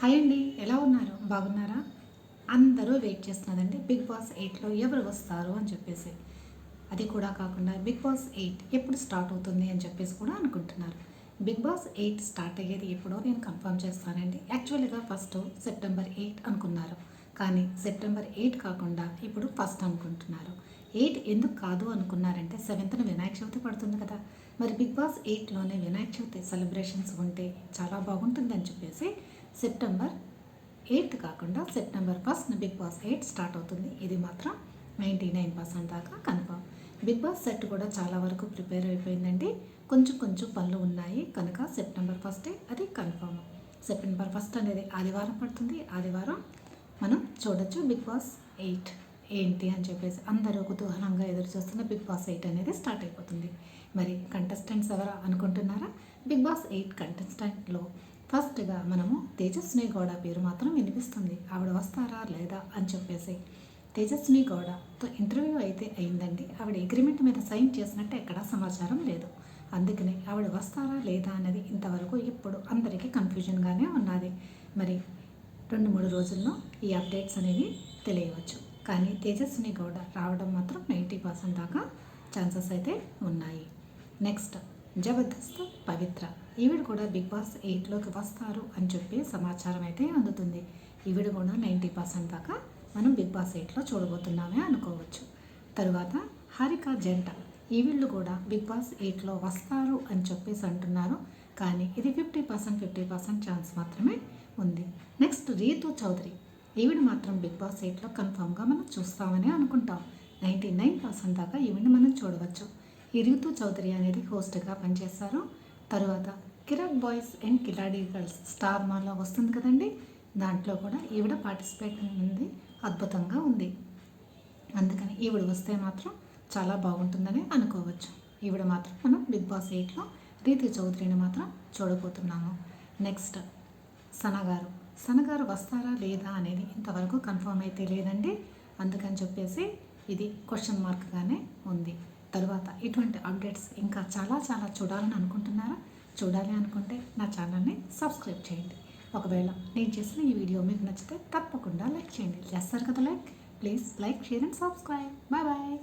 Hi అండి, ఎలా ఉన్నారు? బాగున్నారా? అందరూ వెయిట్ చేస్తున్నదండి బిగ్ బాస్ 8లో ఎవరు వస్తారు అని చెప్పేసి. అది కూడా కాకుండా బిగ్ బాస్ 8 ఎప్పుడు స్టార్ట్ అవుతుంది అని చెప్పేసి కూడా అనుకుంటున్నారు. బిగ్ బాస్ 8 స్టార్ట్ అయ్యేది ఎప్పుడో నేను కన్ఫర్మ్ చేస్తానండి. యాక్చువల్గా ఫస్ట్ సెప్టెంబర్ 8 అనుకున్నారు, కానీ సెప్టెంబర్ 8 కాకుండా ఇప్పుడు ఫస్ట్ అనుకుంటున్నారు. 8 ఎందుకు కాదు అనుకున్నారంటే 7th వినాయక చవితి పడుతుంది కదా. మరి బిగ్ బాస్ 8లోనే వినాయక చవితి సెలబ్రేషన్స్ ఉంటే చాలా బాగుంటుందని చెప్పేసి సెప్టెంబర్ 8 కాకుండా సెప్టెంబర్ 1 బిగ్ బాస్ 8 స్టార్ట్ అవుతుంది. ఇది మాత్రం 99% దాకా కన్ఫర్మ్. బిగ్ బాస్ సెట్ కూడా చాలా వరకు ప్రిపేర్ అయిపోయిందండి. కొంచెం కొంచెం పనులు ఉన్నాయి కనుక సెప్టెంబర్ 1 అది కన్ఫర్మ్. సెప్టెంబర్ 1 అనేది ఆదివారం పడుతుంది. ఆదివారం మనం చూడొచ్చు బిగ్ బాస్ 8 ఏంటి అని చెప్పేసి. అందరూ కుతూహలంగా ఎదురు చూస్తున్న బిగ్ బాస్ 8 అనేది స్టార్ట్ అయిపోతుంది. మరి కంటెస్టెంట్స్ ఎవరా అనుకుంటున్నారా? బిగ్ బాస్ 8 కంటెస్టెంట్లో ఫస్ట్గా మనము తేజస్విని గౌడ పేరు మాత్రం వినిపిస్తుంది. ఆవిడ వస్తారా లేదా అని చెప్పేసి. తేజస్విని గౌడతో ఇంటర్వ్యూ అయితే అయిందండి. ఆవిడ అగ్రిమెంట్ మీద సైన్ చేసినట్టు ఎక్కడా సమాచారం లేదు. అందుకని ఆవిడ వస్తారా లేదా అనేది ఇంతవరకు ఇప్పుడు అందరికీ కన్ఫ్యూజన్గానే ఉన్నది. మరి 2-3 రోజుల్లో ఈ అప్డేట్స్ అనేవి తెలియవచ్చు. కానీ తేజస్విని గౌడ రావడం మాత్రం 90% దాకా ఛాన్సెస్ అయితే ఉన్నాయి. నెక్స్ట్ జబర్దస్త్ పవిత్ర, ఈవిడ కూడా బిగ్ బాస్ 8లోకి వస్తారు అని చెప్పి సమాచారం అయితే అందుతుంది. ఈవిడ కూడా 90% దాకా మనం బిగ్ బాస్ 8లో చూడబోతున్నామే అనుకోవచ్చు. తరువాత హారిక జంట, ఈవిళ్ళు కూడా బిగ్ బాస్ 8లో వస్తారు అని చెప్పేసి అంటున్నారు. కానీ ఇది 50% ఛాన్స్ మాత్రమే ఉంది. నెక్స్ట్ రీతు చౌదరి, ఈవిడ మాత్రం బిగ్ బాస్ 8లో కన్ఫామ్గా మనం చూస్తామని అనుకుంటాం. 99% దాకా ఈవిడ్ని మనం చూడవచ్చు. ఈ రీతు చౌదరి అనేది హోస్ట్గా పనిచేస్తారు. తర్వాత కిరాక్ boys and Khiladi girls star మాలో వస్తుంది కదండి, దాంట్లో కూడా ఈవిడ పార్టిసిపేట్ ఉంది. అద్భుతంగా ఉంది. అందుకని ఈవిడ వస్తే మాత్రం చాలా బాగుంటుందని అనుకోవచ్చు. ఈవిడ మాత్రం మనం బిగ్ బాస్ 8లో రీతు చౌదరిని మాత్రం చూడబోతున్నాము. నెక్స్ట్ సనగారు వస్తారా లేదా అనేది ఇంతవరకు కన్ఫర్మ్ అయితే లేదండి. అందుకని చెప్పేసి ఇది క్వశ్చన్ మార్క్గానే ఉంది. తరువాత ఇటువంటి అప్డేట్స్ ఇంకా చాలా చూడాలని అనుకుంటున్నారా? చూడాలి అనుకుంటే నా ఛానల్ని సబ్స్క్రైబ్ చేయండి. ఒకవేళ నేను చేసిన ఈ వీడియో మీకు నచ్చితే తప్పకుండా లైక్ చేయండి. చేస్తారు కదా like? Please like, share and subscribe. Bye.